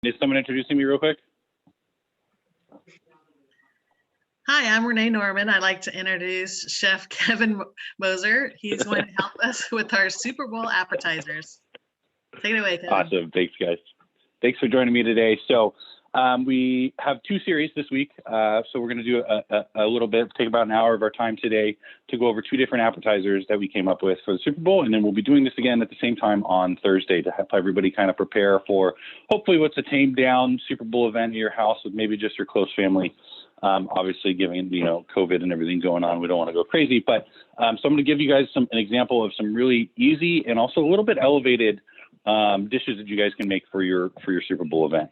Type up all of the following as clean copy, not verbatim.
Is someone introducing me real quick? Hi, I'm Renee Norman. I'd like to introduce Chef Kevin Moser. He's going to help us with our Super Bowl appetizers. Take it away, Kevin. Awesome. Thanks, guys. Thanks for joining me today. So we have two series this week. So we're going to do a little bit, take about an hour of our time today to go over two different appetizers that we came up with for the Super Bowl. And then we'll be doing this again at the same time on Thursday to help everybody kind of prepare for hopefully what's a tamed down Super Bowl event at your house with maybe just your close family. Obviously, given COVID and everything going on, we don't want to go crazy. But so I'm going to give you guys an example of some really easy and also a little bit elevated dishes that you guys can make for your Super Bowl event.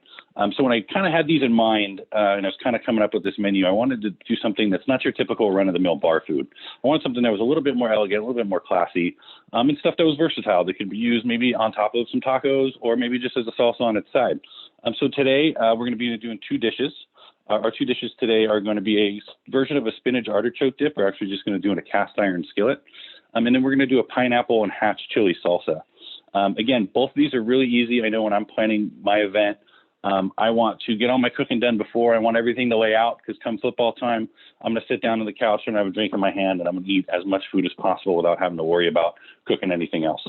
So when I kind of had these in mind and I was kind of coming up with this menu, I wanted to do something that's not your typical run-of-the-mill bar food. I wanted something that was a little bit more elegant, a little bit more classy, and stuff that was versatile that could be used maybe on top of some tacos or maybe just as a salsa on its side. So today we're going to be doing two dishes. Our two dishes today are going to be a version of a spinach artichoke dip. We're actually just going to do in a cast iron skillet. And then we're going to do a pineapple and hatch chili salsa. Again, both of these are really easy. I know when I'm planning my event, I want to get all my cooking done before. I want everything to lay out because come football time, I'm going to sit down on the couch and have a drink in my hand and I'm going to eat as much food as possible without having to worry about cooking anything else.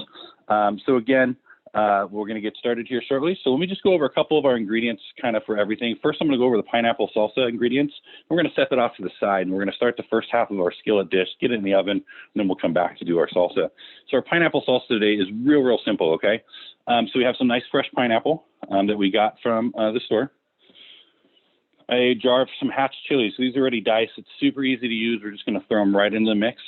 So again, we're going to get started here shortly. So let me just go over a couple of our ingredients kind of for everything. First, I'm going to go over the pineapple salsa ingredients. We're going to set that off to the side, and we're going to start the first half of our skillet dish, get it in the oven, and then we'll come back to do our salsa. So our pineapple salsa today is real simple, okay? So we have some nice fresh pineapple that we got from the store. A jar of some hatch chilies. So these are already diced. It's super easy to use. We're just going to throw them right into the mix.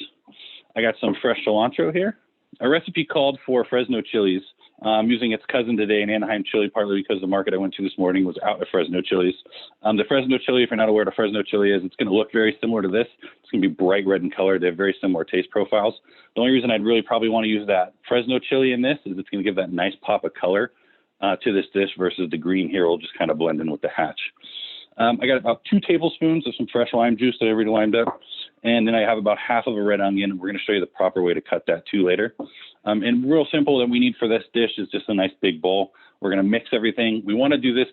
I got some fresh cilantro here. A recipe called for Fresno chilies. I'm using its cousin today, an Anaheim chili, partly because the market I went to this morning was out of Fresno chilies. The Fresno chili, if you're not aware what a Fresno chili is, it's going to look very similar to this. It's going to be bright red in color. They have very similar taste profiles. The only reason I'd really probably want to use that Fresno chili in this is it's going to give that nice pop of color to this dish versus the green here will just kind of blend in with the hatch. I got about 2 tablespoons of some fresh lime juice that I already limed up. And then I have about half of a red onion. We're going to show you the proper way to cut that too later. And real simple that we need for this dish is just a nice big bowl. We're going to mix everything. We want to do this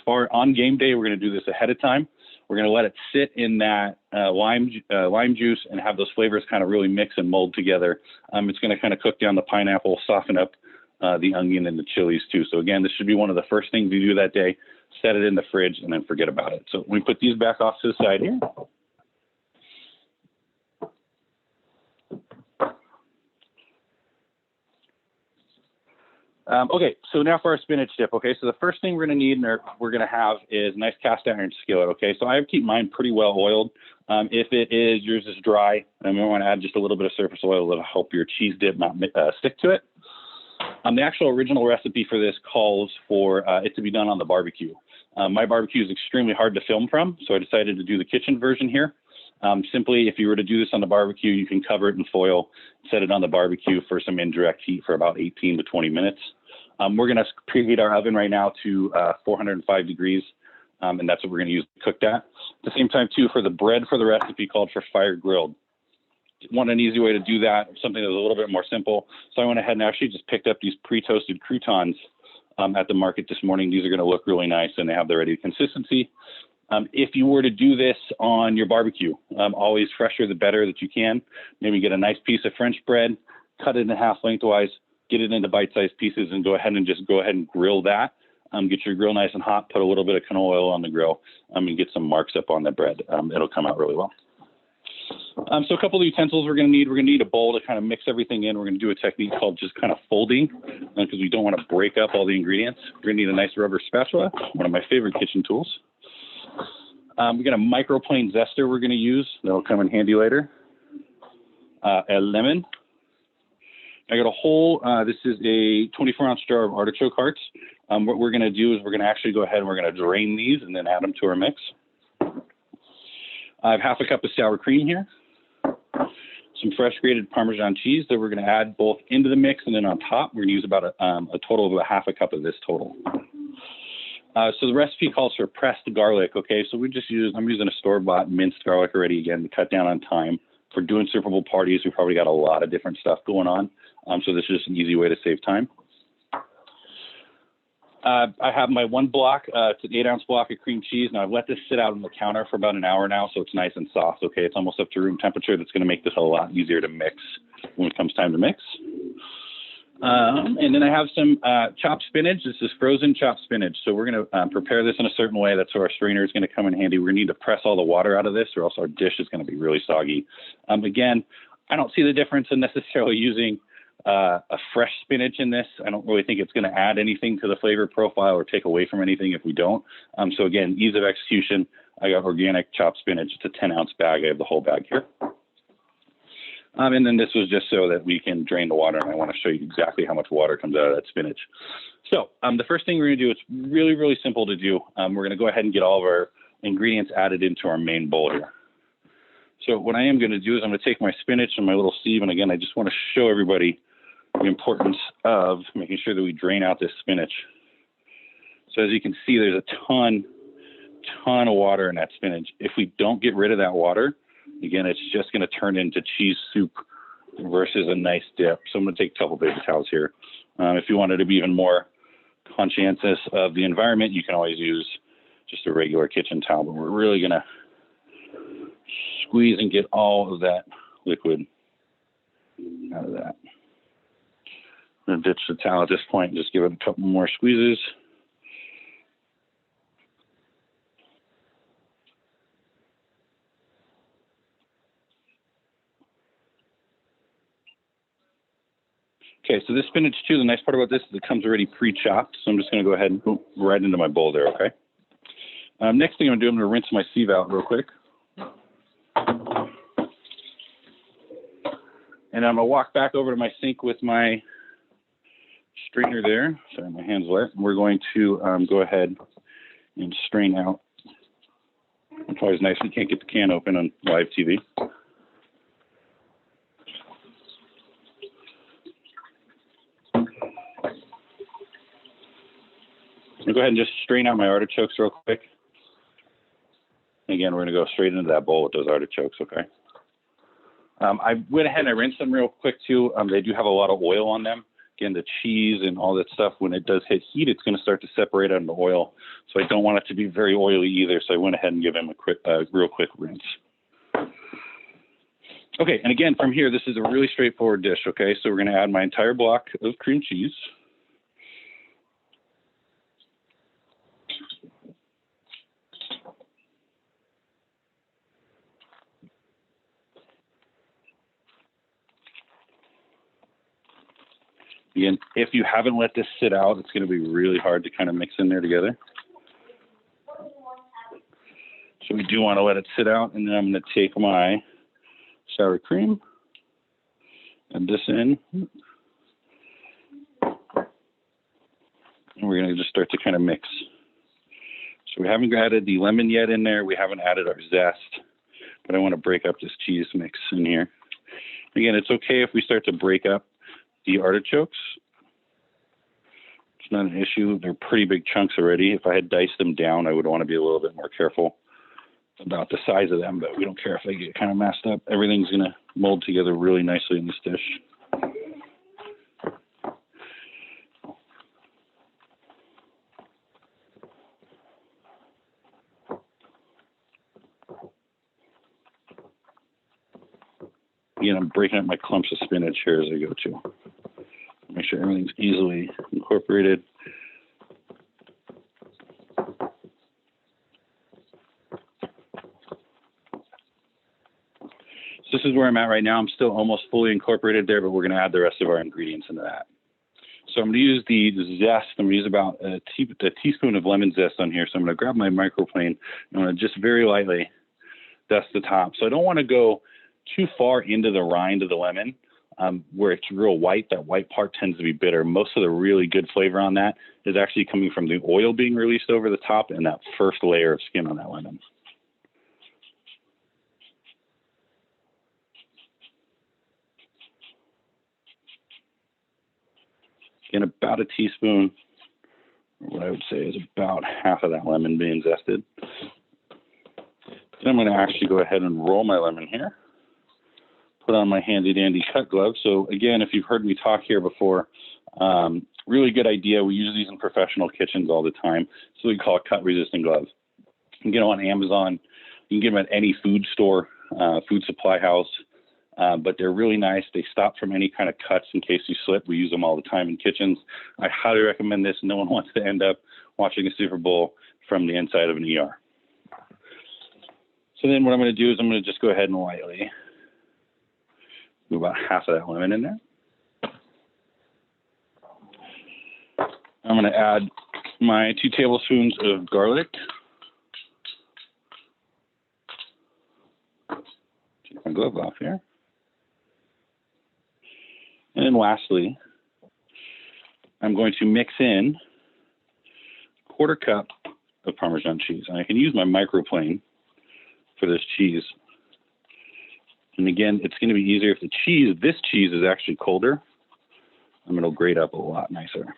on game day. We're going to do this ahead of time. We're going to let it sit in that lime juice and have those flavors kind of really mix and mold together. It's going to kind of cook down the pineapple, soften up the onion and the chilies too. So again, this should be one of the first things you do that day. Set it in the fridge and then forget about it. So we put these back off to the side here. Okay, so now for our spinach dip. Okay, so the first thing we're going to need and we're going to have is a nice cast iron skillet. Okay, so I keep mine pretty well oiled. If yours is dry, I'm going to want to add just a little bit of surface oil that'll help your cheese dip not stick to it. The actual original recipe for this calls for it to be done on the barbecue. My barbecue is extremely hard to film from, so I decided to do the kitchen version here. Simply, if you were to do this on the barbecue, you can cover it in foil, set it on the barbecue for some indirect heat for about 18 to 20 minutes. We're going to preheat our oven right now to 405 degrees, and that's what we're going to use to cook that. At the same time, too, for the bread for the recipe called for fire grilled. Want an easy way to do that, something that's a little bit more simple. So I went ahead and actually just picked up these pre-toasted croutons at the market this morning. These are going to look really nice, and they have the ready consistency. If you were to do this on your barbecue, always fresher the better that you can. Maybe get a nice piece of French bread, cut it in half lengthwise, get it into bite-sized pieces, and go ahead and grill that. Get your grill nice and hot, put a little bit of canola oil on the grill, and get some marks up on the bread. It'll come out really well. So a couple of utensils we're going to need. We're going to need a bowl to kind of mix everything in. We're going to do a technique called just kind of folding because we don't want to break up all the ingredients. We're going to need a nice rubber spatula, one of my favorite kitchen tools. We got a microplane zester we're going to use. That'll come in handy later. A lemon. I got a whole, this is a 24-ounce jar of artichoke hearts. What we're going to do is we're going to actually go ahead and we're going to drain these and then add them to our mix. I have half a cup of sour cream here. Some fresh grated Parmesan cheese that we're going to add both into the mix and then on top. We're going to use about a total of about half a cup of this total. So the recipe calls for pressed garlic. Okay, so I'm using a store-bought minced garlic already again to cut down on time. For doing Super Bowl parties, we probably got a lot of different stuff going on. So this is just an easy way to save time. I have my one block, it's an 8-ounce block of cream cheese. Now I've let this sit out on the counter for about an hour now, so it's nice and soft. Okay, it's almost up to room temperature. That's going to make this a lot easier to mix when it comes time to mix. And then I have some chopped spinach. This is frozen chopped spinach. So we're going to prepare this in a certain way. That's where our strainer is going to come in handy. We're going to need to press all the water out of this, or else our dish is going to be really soggy. Again, I don't see the difference in necessarily using a fresh spinach in this. I don't really think it's going to add anything to the flavor profile or take away from anything if we don't. So again, ease of execution. I got organic chopped spinach. It's a 10-ounce bag. I have the whole bag here. And then this was just so that we can drain the water, and I want to show you exactly how much water comes out of that spinach. So the first thing we're going to do, it's really, really simple to do. We're going to go ahead and get all of our ingredients added into our main bowl here. So what I am going to do is I'm going to take my spinach and my little sieve, and again, I just want to show everybody the importance of making sure that we drain out this spinach. So as you can see, there's a ton of water in that spinach. If we don't get rid of that water, again, it's just going to turn into cheese soup versus a nice dip. So I'm going to take a couple paper towels here. If you wanted to be even more conscientious of the environment, you can always use just a regular kitchen towel, but we're really going to squeeze and get all of that liquid out of that. I'm going to ditch the towel at this point and just give it a couple more squeezes. Okay, so this spinach too, the nice part about this is it comes already pre-chopped. So I'm just going to go ahead and boom, right into my bowl there, okay? Next thing I'm going to do, I'm going to rinse my sieve out real quick. And I'm going to walk back over to my sink with my strainer there. Sorry, my hand's wet. We're going to go ahead and strain out. It's always nice when you can't get the can open on live TV. I'll go ahead and just strain out my artichokes real quick. Again, we're going to go straight into that bowl with those artichokes, okay? I went ahead and I rinsed them real quick too. They do have a lot of oil on them. Again, the cheese and all that stuff, when it does hit heat, it's going to start to separate out into oil. So I don't want it to be very oily either. So I went ahead and give them a real quick rinse. Okay, and again, from here, this is a really straightforward dish, okay? So we're going to add my entire block of cream cheese. Again, if you haven't let this sit out, it's going to be really hard to kind of mix in there together. So we do want to let it sit out, and then I'm going to take my sour cream, add this in, and we're going to just start to kind of mix. So we haven't added the lemon yet in there. We haven't added our zest, but I want to break up this cheese mix in here. Again, it's okay if we start to break up the artichokes. It's not an issue. They're pretty big chunks already. If I had diced them down, I would want to be a little bit more careful about the size of them, but we don't care if they get kind of messed up. Everything's going to mold together really nicely in this dish. Again, I'm breaking up my clumps of spinach here as I go too. Make sure everything's easily incorporated. So this is where I'm at right now. I'm still almost fully incorporated there, but we're going to add the rest of our ingredients into that. So I'm going to use the zest. I'm going to use about a teaspoon of lemon zest on here. So I'm going to grab my microplane and I'm going to just very lightly dust the top. So I don't want to go too far into the rind of the lemon where it's real white. That white part tends to be bitter. Most of the really good flavor on that is actually coming from the oil being released over the top and that first layer of skin on that lemon. In about a teaspoon, what I would say is about half of that lemon being zested. Then I'm going to actually go ahead and roll my lemon here. Put on my handy dandy cut glove. So again, if you've heard me talk here before, really good idea. We use these in professional kitchens all the time. So we call it cut resistant gloves. You can get them on Amazon. You can get them at any food store, food supply house. But they're really nice. They stop from any kind of cuts in case you slip. We use them all the time in kitchens. I highly recommend this. No one wants to end up watching a Super Bowl from the inside of an ER. So then what I'm going to do is I'm going to just go ahead and lightly move about half of that lemon in there. I'm going to add my 2 tablespoons of garlic. Take my glove off here. And then lastly, I'm going to mix in a 1/4 cup of Parmesan cheese. And I can use my microplane for this cheese. And again, it's going to be easier if this cheese is actually colder. It'll grate up a lot nicer.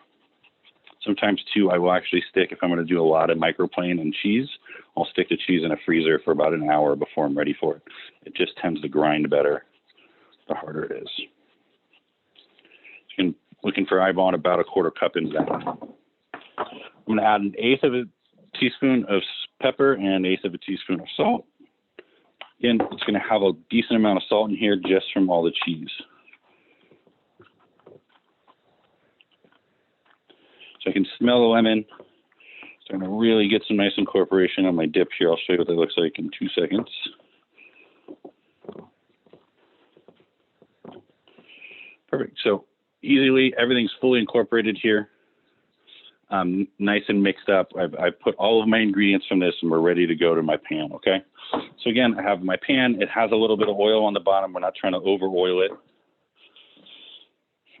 Sometimes too, I will actually stick, if I'm going to do a lot of microplane and cheese, I'll stick the cheese in a freezer for about an hour before I'm ready for it. It just tends to grind better the harder it is. I'm looking for eyeballing about a 1/4 cup into that. I'm going to add 1/8 of a teaspoon of pepper and 1/8 of a teaspoon of salt. Again, it's going to have a decent amount of salt in here just from all the cheese. So I can smell the lemon. Starting to really get some nice incorporation on my dip here. I'll show you what that looks like in 2 seconds. Perfect. So easily, everything's fully incorporated here. Nice and mixed up. I've put all of my ingredients from this and we're ready to go to my pan, okay? So again, I have my pan. It has a little bit of oil on the bottom. We're not trying to over oil it.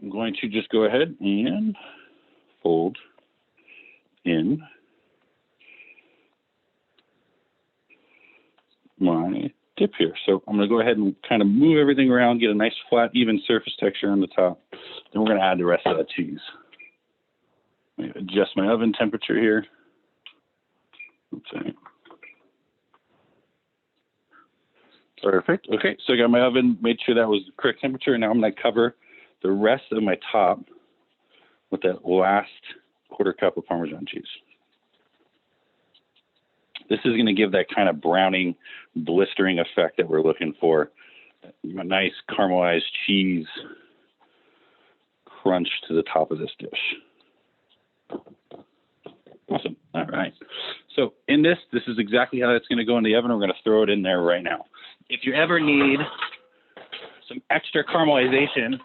I'm going to just go ahead and fold in my dip here. So I'm going to go ahead and kind of move everything around, get a nice flat, even surface texture on the top. Then we're going to add the rest of that cheese. Let me adjust my oven temperature here. Okay. Perfect. Okay, so I got my oven, made sure that was the correct temperature. Now I'm going to cover the rest of my top with that last 1/4 cup of Parmesan cheese. This is going to give that kind of browning, blistering effect that we're looking for. A nice caramelized cheese crunch to the top of this dish. Awesome. All right. So in this is exactly how it's going to go in the oven. We're going to throw it in there right now. If you ever need some extra caramelization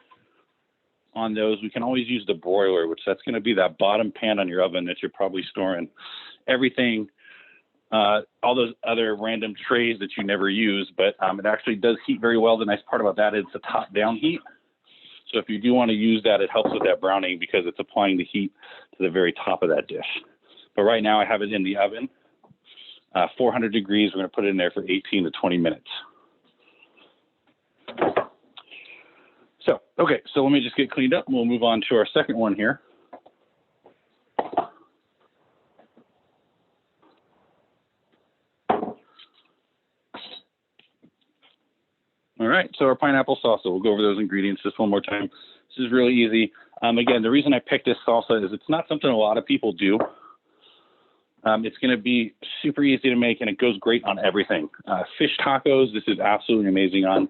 on those, we can always use the broiler, which that's going to be that bottom pan on your oven that you're probably storing everything, all those other random trays that you never use, but it actually does heat very well. The nice part about that is it's a top-down heat. So if you do want to use that, it helps with that browning because it's applying the heat to the very top of that dish. But right now I have it in the oven, 400 degrees. We're going to put it in there for 18 to 20 minutes. So, okay, so let me just get cleaned up and we'll move on to our second one here. All right, so our pineapple salsa, we'll go over those ingredients just one more time. This is really easy. Again, the reason I picked this salsa is it's not something a lot of people do. It's going to be super easy to make and it goes great on everything. Fish tacos, this is absolutely amazing on.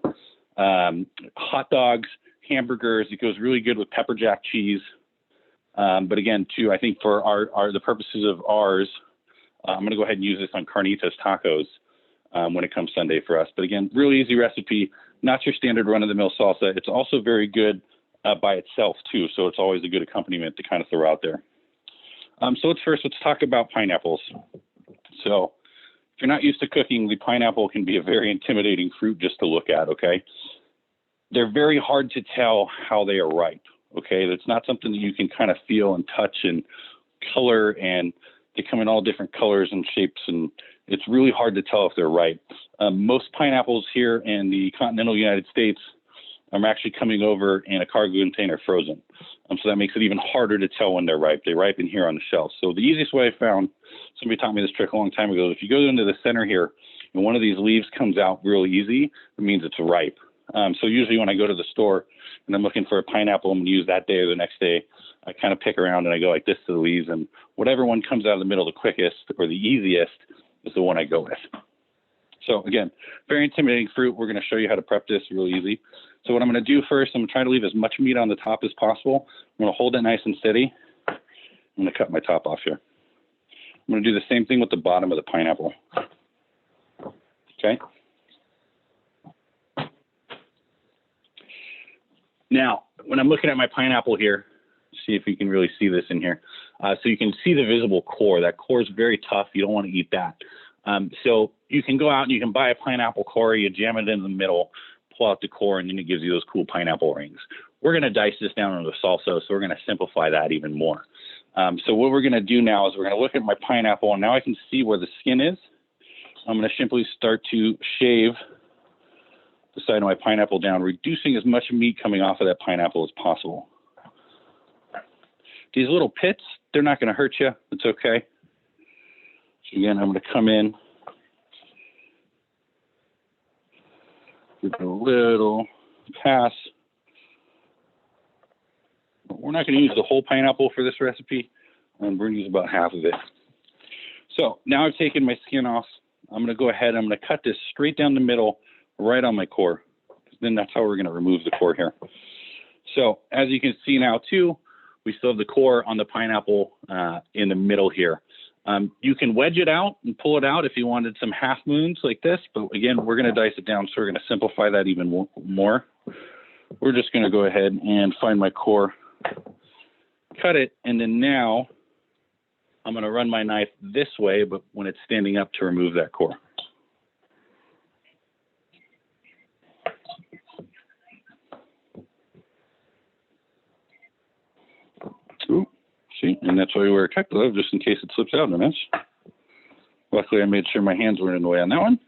Hot dogs, hamburgers, it goes really good with pepper jack cheese. But again, too, I think for the purposes of ours, I'm going to go ahead and use this on carnitas tacos when it comes Sunday for us. But again, really easy recipe, not your standard run-of-the-mill salsa. It's also very good by itself too, so it's always a good accompaniment to kind of throw out there. So let's talk about pineapples. So if you're not used to cooking, the pineapple can be a very intimidating fruit just to look at, okay? They're very hard to tell how they are ripe, okay? It's not something that you can kind of feel and touch and color, and they come in all different colors and shapes, and it's really hard to tell if they're ripe. Most pineapples here in the continental United States are actually coming over in a cargo container frozen. So that makes it even harder to tell when they're ripe. They ripen here on the shelf. So the easiest way I found, somebody taught me this trick a long time ago, if you go into the center here and one of these leaves comes out real easy, it means it's ripe. So usually when I go to the store and I'm looking for a pineapple, I'm going to use that day or the next day. I kind of pick around and I go like this to the leaves, and whatever one comes out of the middle the quickest or the easiest is the one I go with. So again, very intimidating fruit. We're going to show you how to prep this really easy. So what I'm going to do first, I'm going to try to leave as much meat on the top as possible. I'm going to hold it nice and steady. I'm going to cut my top off here. I'm going to do the same thing with the bottom of the pineapple. Okay. Now, when I'm looking at my pineapple here, see if you can really see this in here. So you can see the visible core. That core is very tough. You don't want to eat that. So you can go out and you can buy a pineapple core, you jam it in the middle, pull out the core, and then it gives you those cool pineapple rings. We're going to dice this down into salsa, so we're going to simplify that even more. So what we're going to do now is we're going to look at my pineapple, and now I can see where the skin is. I'm going to simply start to shave the side of my pineapple down, reducing as much meat coming off of that pineapple as possible. These little pits, they're not going to hurt you. It's okay. So again, I'm going to come in with a little pass. We're not going to use the whole pineapple for this recipe. We're going to use about half of it. So now I've taken my skin off. I'm going to go ahead. I'm going to cut this straight down the middle, right on my core. Then that's how we're going to remove the core here. So as you can see now too, we still have the core on the pineapple in the middle here. You can wedge it out and pull it out if you wanted some half moons like this, but again, we're going to dice it down, so we're going to simplify that even more. We're just going to go ahead and find my core, cut it, and then now I'm going to run my knife this way, but when it's standing up to remove that core. Ooh, see, and that's why we wear a cut glove, just in case it slips out in a mess. Luckily, I made sure my hands weren't in the way on that one.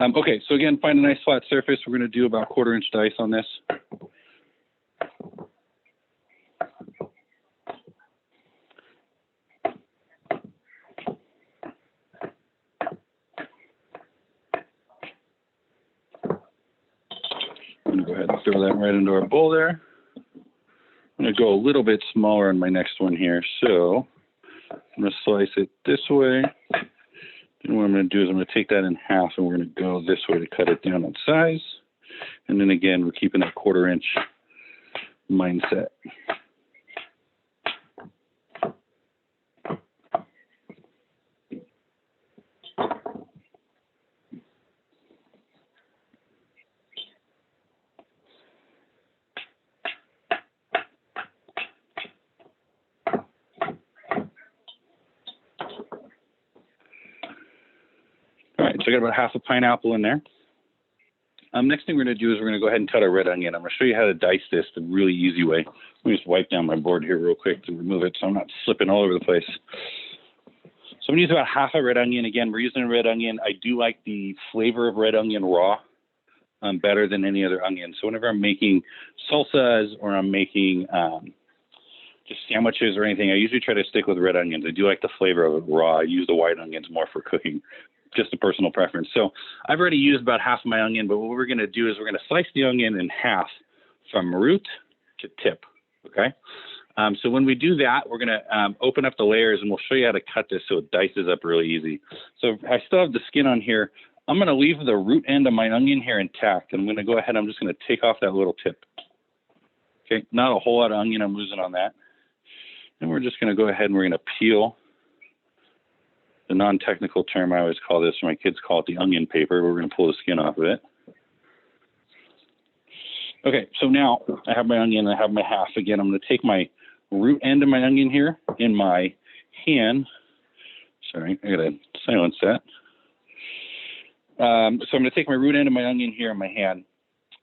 Okay, so again, find a nice flat surface. We're going to do about 1/4 inch dice on this. I'm going to go ahead and throw that right into our bowl there. I'm going to go a little bit smaller on my next one here. So I'm going to slice it this way. And what I'm going to do is I'm going to take that in half, and we're going to go this way to cut it down on size. And then again, we're keeping that 1/4 inch mindset. All right, so I got about half a pineapple in there. Next thing we're going to do is we're going to go ahead and cut our red onion. I'm going to show you how to dice this the really easy way. Let me just wipe down my board here real quick to remove it so I'm not slipping all over the place. So I'm going to use about half a red onion. Again, we're using a red onion. I do like the flavor of red onion raw better than any other onion. So whenever I'm making salsas or I'm making just sandwiches or anything, I usually try to stick with red onions. I do like the flavor of it raw. I use the white onions more for cooking. Just a personal preference. So I've already used about half of my onion, but what we're going to do is we're going to slice the onion in half from root to tip. Okay. So when we do that, we're going to open up the layers, and we'll show you how to cut this so it dices up really easy. So I still have the skin on here. I'm going to leave the root end of my onion here intact. And I'm going to go ahead. I'm just going to take off that little tip. Okay. Not a whole lot of onion I'm losing on that. And we're just going to go ahead and we're going to peel. The non-technical term I always call this, or my kids call it the onion paper. We're going to pull the skin off of it. Okay, so now I have my onion, I have my half. Again, I'm going to take my root end of my onion here in my hand. Sorry, I got to silence that. So I'm going to take my root end of my onion here in my hand.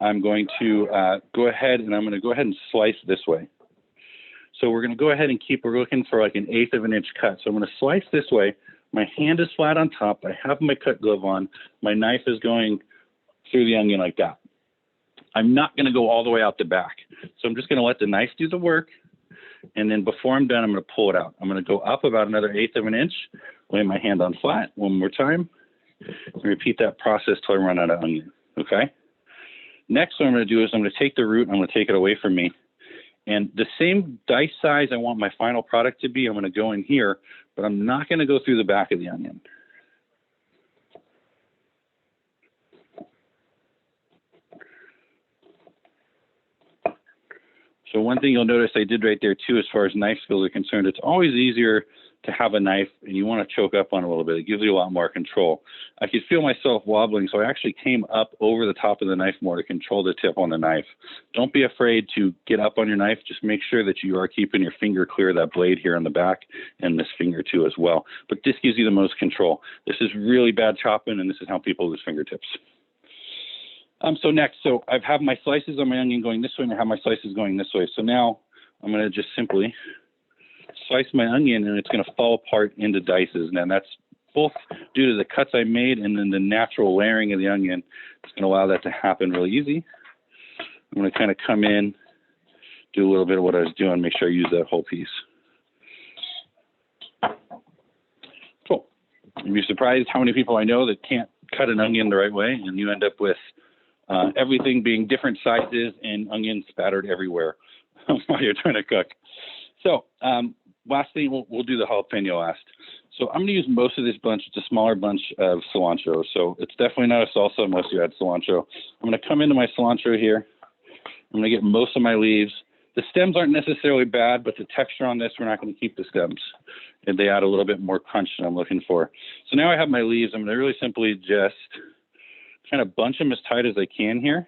I'm going to go ahead and I'm going to go ahead and slice this way. So we're going to go ahead and we're looking for like 1/8 of an inch cut. So I'm going to slice this way. My hand is flat on top. I have my cut glove on. My knife is going through the onion like that. I'm not going to go all the way out the back. So I'm just going to let the knife do the work. And then before I'm done, I'm going to pull it out. I'm going to go up about another 1/8 of an inch, lay my hand on flat one more time, and repeat that process till I run out of onion. Okay. Next, what I'm going to do is I'm going to take the root and I'm going to take it away from me. And the same dice size I want my final product to be, I'm going to go in here, but I'm not going to go through the back of the onion. So one thing you'll notice I did right there too, as far as knife skills are concerned, it's always easier to have a knife and you want to choke up on it a little bit. It gives you a lot more control. I could feel myself wobbling, so I actually came up over the top of the knife more to control the tip on the knife. Don't be afraid to get up on your knife. Just make sure that you are keeping your finger clear of that blade here on the back and this finger too as well. But this gives you the most control. This is really bad chopping, and this is how people lose fingertips. So next, I have my slices on my onion going this way, and I have my slices going this way. So now I'm going to just simply slice my onion, and it's going to fall apart into dices. And that's both due to the cuts I made and then the natural layering of the onion. It's going to allow that to happen really easy. I'm going to kind of come in, do a little bit of what I was doing, make sure I use that whole piece. Cool. You'd be surprised how many people I know that can't cut an onion the right way, and you end up with everything being different sizes and onions spattered everywhere while you're trying to cook. So last thing, we'll do the jalapeno last. So I'm going to use most of this bunch. It's a smaller bunch of cilantro. So it's definitely not a salsa unless you add cilantro. I'm going to come into my cilantro here. I'm going to get most of my leaves. The stems aren't necessarily bad, but the texture on this, we're not going to keep the stems. And they add a little bit more crunch than I'm looking for. So now I have my leaves. I'm going to really simply just kind of bunch them as tight as I can here.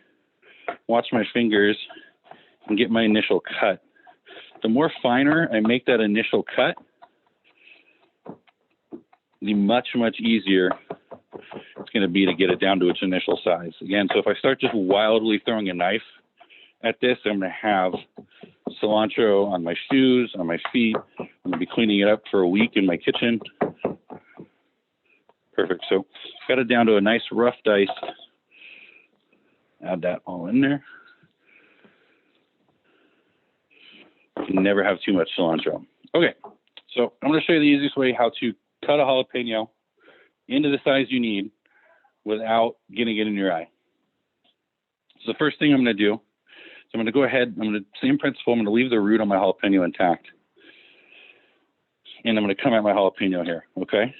Watch my fingers and get my initial cut. The more finer I make that initial cut, the much easier it's going to be to get it down to its initial size. Again, so if I start just wildly throwing a knife at this, I'm going to have cilantro on my shoes, on my feet. I'm going to be cleaning it up for a week in my kitchen. Perfect. So got it down to a nice rough dice. Add that all in there. You can never have too much cilantro. Okay, so I'm going to show you the easiest way how to cut a jalapeno into the size you need without getting it in your eye. So the first thing I'm going to do is I'm going to go ahead, I'm going to, same principle, I'm going to leave the root on my jalapeno intact. And I'm going to come at my jalapeno here, okay?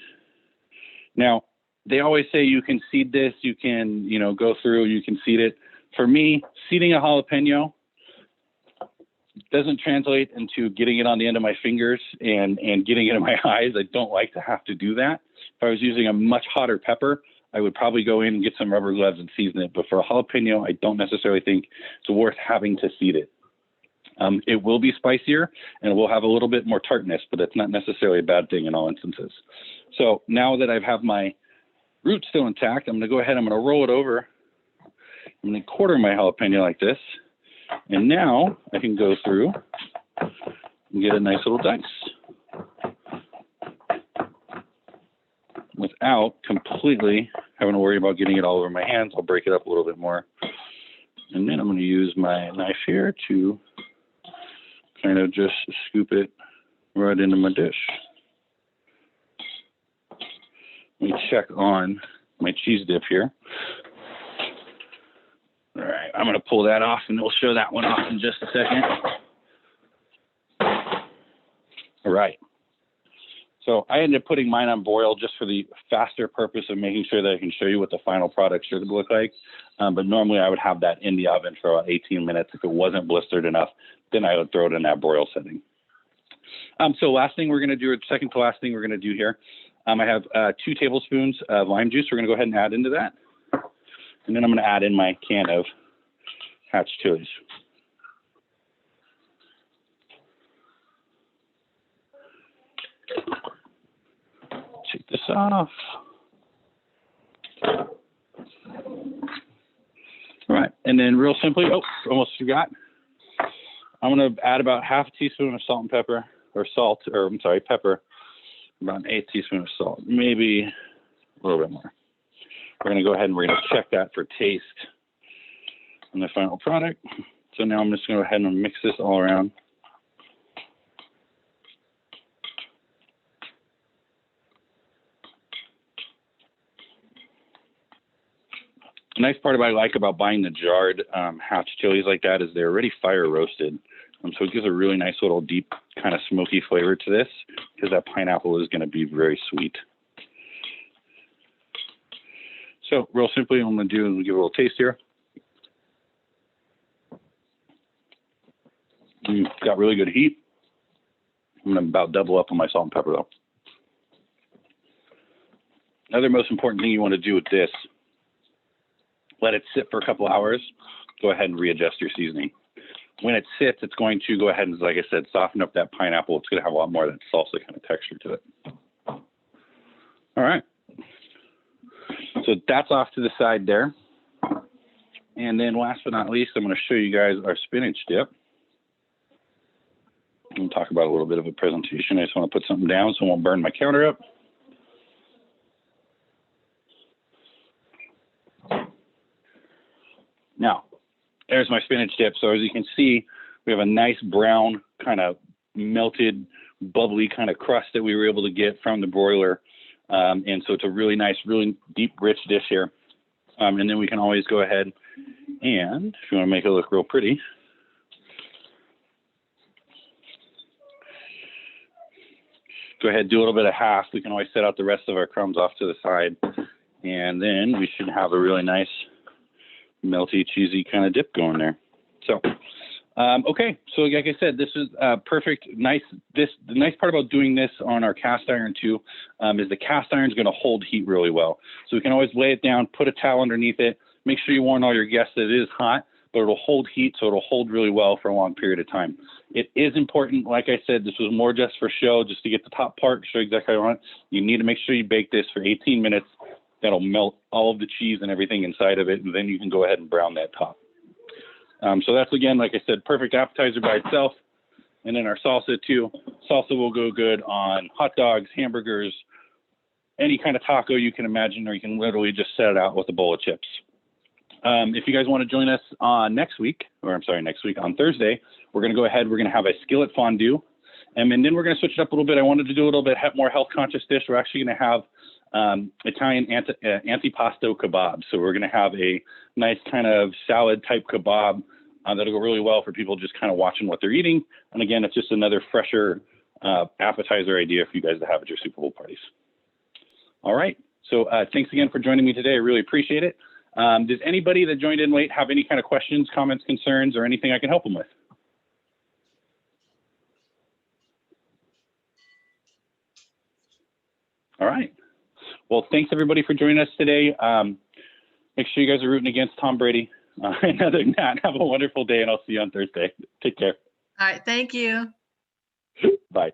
Now, they always say you can seed this, you can, go through, you can seed it. For me, seeding a jalapeno doesn't translate into getting it on the end of my fingers and getting it in my eyes. I don't like to have to do that. If I was using a much hotter pepper, I would probably go in and get some rubber gloves and season it. But for a jalapeno, I don't necessarily think it's worth having to seed it. It will be spicier and it will have a little bit more tartness, but that's not necessarily a bad thing in all instances. So now that I have my root still intact, I'm going to go ahead, I'm going to roll it over. I'm going to quarter my jalapeno like this. And now I can go through and get a nice little dice without completely having to worry about getting it all over my hands. I'll break it up a little bit more. And then I'm going to use my knife here to kind of just scoop it right into my dish. Let me check on my cheese dip here. All right, I'm going to pull that off, and we'll show that one off in just a second. All right. So I ended up putting mine on broil just for the faster purpose of making sure that I can show you what the final product should look like. But normally I would have that in the oven for about 18 minutes. If it wasn't blistered enough, then I would throw it in that broil setting. So last thing we're going to do, or second to last thing we're going to do here, I have 2 tablespoons of lime juice. We're going to go ahead and add into that. And then I'm going to add in my can of hatch chilies. Take this off. All right, and then real simply, almost forgot. I'm going to add about half a teaspoon of salt and pepper, pepper, about an 1/8 teaspoon of salt, maybe a little bit more. We're going to go ahead and we're going to check that for taste on the final product. So now I'm just going to go ahead and mix this all around. The nice part I like about buying the jarred hatch chilies like that is they're already fire roasted. So it gives a really nice little deep kind of smoky flavor to this because that pineapple is going to be very sweet. So real simply, what I'm going to do is give it a little taste here. Got really good heat. I'm going to about double up on my salt and pepper though. Another most important thing you want to do with this, let it sit for a couple hours. Go ahead and readjust your seasoning. When it sits, it's going to go ahead and, like I said, soften up that pineapple. It's going to have a lot more of that salsa kind of texture to it. All right. So that's off to the side there. And then last but not least, I'm going to show you guys our spinach dip. I'm going to talk about a little bit of a presentation. I just want to put something down so it won't burn my counter up. Now, there's my spinach dip. So as you can see, we have a nice brown kind of melted, bubbly kind of crust that we were able to get from the broiler. And so it's a really nice, really deep, rich dish here. And then we can always go ahead and, if you want to make it look real pretty, go ahead, do a little bit of half. We can always set out the rest of our crumbs off to the side. And then we should have a really nice, melty, cheesy kind of dip going there. So, okay. So like I said, this is perfect. Nice. The nice part about doing this on our cast iron too, is the cast iron is going to hold heat really well. So we can always lay it down, put a towel underneath it, make sure you warn all your guests that it is hot, but it'll hold heat. So it'll hold really well for a long period of time. It is important. Like I said, this was more just for show, just to get the top part, show exactly what I want. You need to make sure you bake this for 18 minutes. That'll melt all of the cheese and everything inside of it, and then you can go ahead and brown that top. So that's, again, like I said, perfect appetizer by itself. And then our salsa too. Salsa will go good on hot dogs, hamburgers, any kind of taco you can imagine, or you can literally just set it out with a bowl of chips. If you guys want to join us next week on Thursday, we're going to go ahead. We're going to have a skillet fondue. And then we're going to switch it up a little bit. I wanted to do a little bit more health conscious dish. We're actually going to have Italian antipasto kebab. So we're going to have a nice kind of salad type kebab that'll go really well for people just kind of watching what they're eating. And again, it's just another fresher appetizer idea for you guys to have at your Super Bowl parties. All right. So thanks again for joining me today. I really appreciate it. Does anybody that joined in late have any kind of questions, comments, concerns, or anything I can help them with? All right. Well, thanks everybody for joining us today. Make sure you guys are rooting against Tom Brady. And other than that, have a wonderful day, and I'll see you on Thursday. Take care. All right. Thank you. Bye.